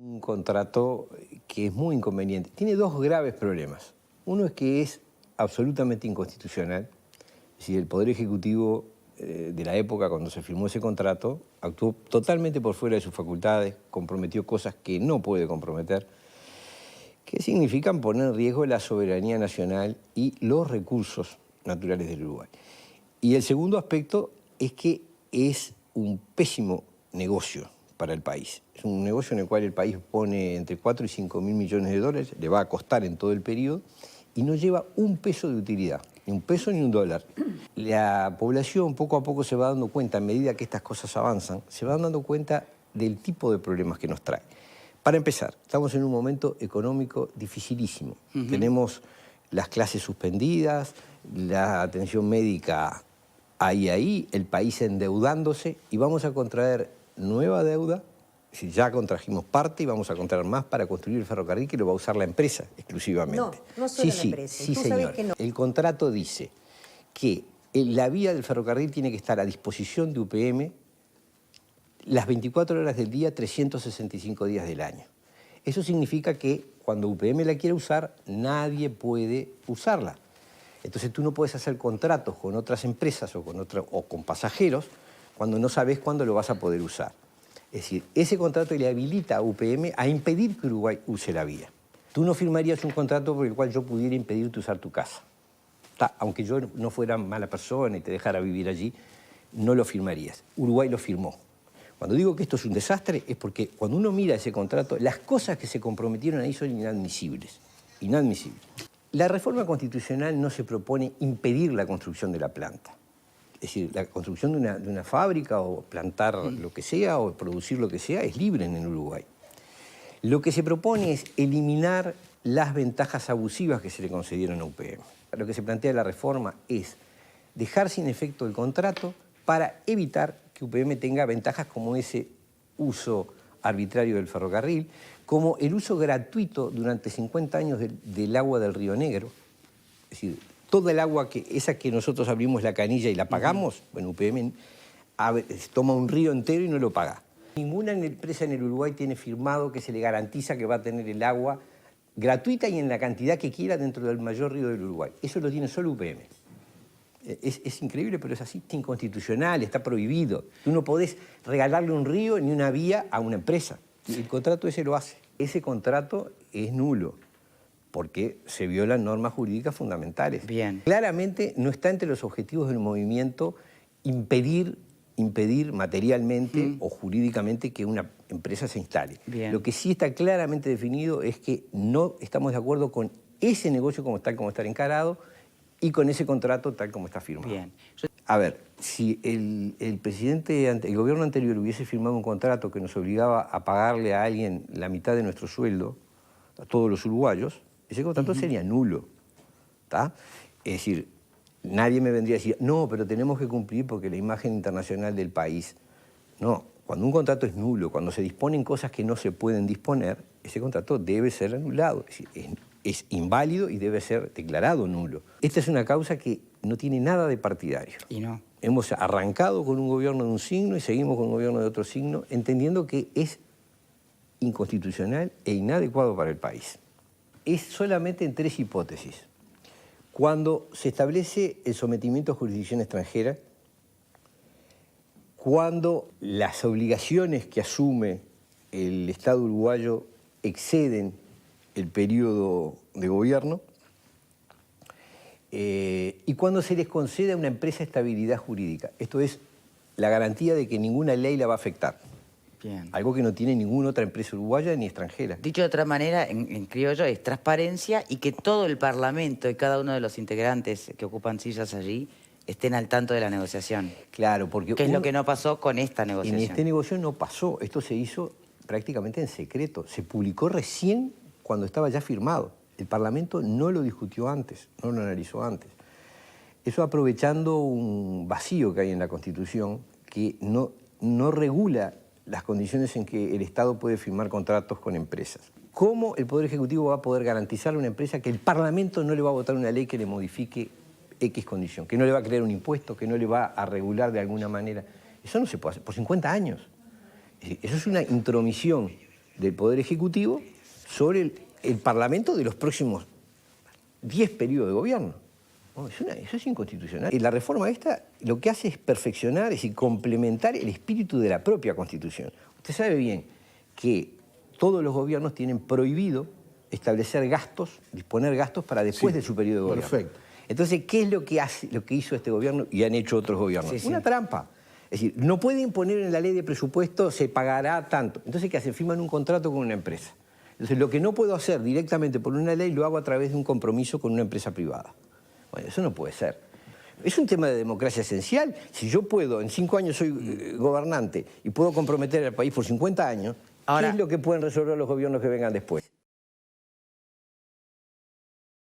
Un contrato que es muy inconveniente. Tiene dos graves problemas. Uno es que es absolutamente inconstitucional. Es decir, el Poder Ejecutivo de la época, cuando se firmó ese contrato, actuó totalmente por fuera de sus facultades, comprometió cosas que no puede comprometer, que significan poner en riesgo la soberanía nacional y los recursos naturales del Uruguay. Y el segundo aspecto es que es un pésimo negocio para el país. Es un negocio en el cual el país pone entre 4 y 5 mil millones de dólares, le va a costar en todo el periodo, y no lleva un peso de utilidad, ni un peso ni un dólar. La población poco a poco se va dando cuenta, a medida que estas cosas avanzan, se van dando cuenta del tipo de problemas que nos trae. Para empezar, estamos en un momento económico dificilísimo. Tenemos las clases suspendidas, la atención médica ahí, el país endeudándose, y vamos a contraer nueva deuda. Si ya contrajimos parte y vamos a contraer más para construir el ferrocarril que lo va a usar la empresa exclusivamente. No solo la empresa. Sí, señor. Que no. El contrato dice que la vía del ferrocarril tiene que estar a disposición de UPM las 24 horas del día, 365 días del año. Eso significa que cuando UPM la quiere usar, nadie puede usarla. Entonces tú no puedes hacer contratos con otras empresas o con pasajeros cuando no sabes cuándo lo vas a poder usar. Es decir, ese contrato le habilita a UPM a impedir que Uruguay use la vía. Tú no firmarías un contrato por el cual yo pudiera impedirte usar tu casa. Aunque yo no fuera mala persona y te dejara vivir allí, no lo firmarías. Uruguay lo firmó. Cuando digo que esto es un desastre es porque cuando uno mira ese contrato, las cosas que se comprometieron ahí son inadmisibles. Inadmisibles. La reforma constitucional no se propone impedir la construcción de la planta. Es decir, la construcción de una fábrica o plantar lo que sea o producir lo que sea es libre en el Uruguay. Lo que se propone es eliminar las ventajas abusivas que se le concedieron a UPM. Lo que se plantea en la reforma es dejar sin efecto el contrato para evitar que UPM tenga ventajas como ese uso arbitrario del ferrocarril, como el uso gratuito durante 50 años del agua del Río Negro. Es decir, toda el agua, esa que nosotros abrimos la canilla y la pagamos, bueno, UPM toma un río entero y no lo paga. Ninguna empresa en el Uruguay tiene firmado que se le garantiza que va a tener el agua gratuita y en la cantidad que quiera dentro del mayor río del Uruguay. Eso lo tiene solo UPM. Es increíble, pero es así, es inconstitucional, está prohibido. Tú no podés regalarle un río ni una vía a una empresa. El contrato ese lo hace. Ese contrato es nulo, porque se violan normas jurídicas fundamentales. Bien. Claramente no está entre los objetivos del movimiento impedir materialmente o jurídicamente que una empresa se instale. Bien. Lo que sí está claramente definido es que no estamos de acuerdo con ese negocio como está encarado y con ese contrato tal como está firmado. Bien. A ver, si el gobierno anterior hubiese firmado un contrato que nos obligaba a pagarle a alguien la mitad de nuestro sueldo, a todos los uruguayos, ese contrato sería nulo. ¿Tá? Es decir, nadie me vendría a decir, no, pero tenemos que cumplir porque la imagen internacional del país. No, cuando un contrato es nulo, cuando se disponen cosas que no se pueden disponer, ese contrato debe ser anulado. Es decir, es inválido y debe ser declarado nulo. Esta es una causa que no tiene nada de partidario. Y no. Hemos arrancado con un gobierno de un signo y seguimos con un gobierno de otro signo, entendiendo que es inconstitucional e inadecuado para el país. Es solamente en 3 hipótesis. Cuando se establece el sometimiento a jurisdicción extranjera, cuando las obligaciones que asume el Estado uruguayo exceden el periodo de gobierno, y cuando se les concede a una empresa estabilidad jurídica. Esto es la garantía de que ninguna ley la va a afectar. Bien. Algo que no tiene ninguna otra empresa uruguaya ni extranjera. Dicho de otra manera, en criollo, es transparencia y que todo el Parlamento y cada uno de los integrantes que ocupan sillas allí estén al tanto de la negociación. Claro, porque... ¿Qué es lo que no pasó con esta negociación? En este negocio no pasó. Esto se hizo prácticamente en secreto. Se publicó recién cuando estaba ya firmado. El Parlamento no lo discutió antes, no lo analizó antes. Eso aprovechando un vacío que hay en la Constitución que no regula las condiciones en que el Estado puede firmar contratos con empresas. ¿Cómo el Poder Ejecutivo va a poder garantizarle a una empresa que el Parlamento no le va a votar una ley que le modifique X condición, que no le va a crear un impuesto, que no le va a regular de alguna manera? Eso no se puede hacer por 50 años. Eso es una intromisión del Poder Ejecutivo sobre el Parlamento de los próximos 10 periodos de gobierno. No, eso es inconstitucional. Y la reforma esta lo que hace es perfeccionar, es decir, complementar el espíritu de la propia Constitución. Usted sabe bien que todos los gobiernos tienen prohibido establecer gastos, disponer gastos para después de su periodo de gobierno. Perfecto. Entonces, ¿qué es lo que hizo este gobierno y han hecho otros gobiernos? Sí, sí. Una trampa. Es decir, no pueden poner en la ley de presupuesto se pagará tanto. Entonces, ¿qué hacen? Firman un contrato con una empresa. Entonces, lo que no puedo hacer directamente por una ley lo hago a través de un compromiso con una empresa privada. Bueno, eso no puede ser. Es un tema de democracia esencial. Si yo puedo, en 5 años soy gobernante y puedo comprometer al país por 50 años, Ahora, ¿qué es lo que pueden resolver los gobiernos que vengan después?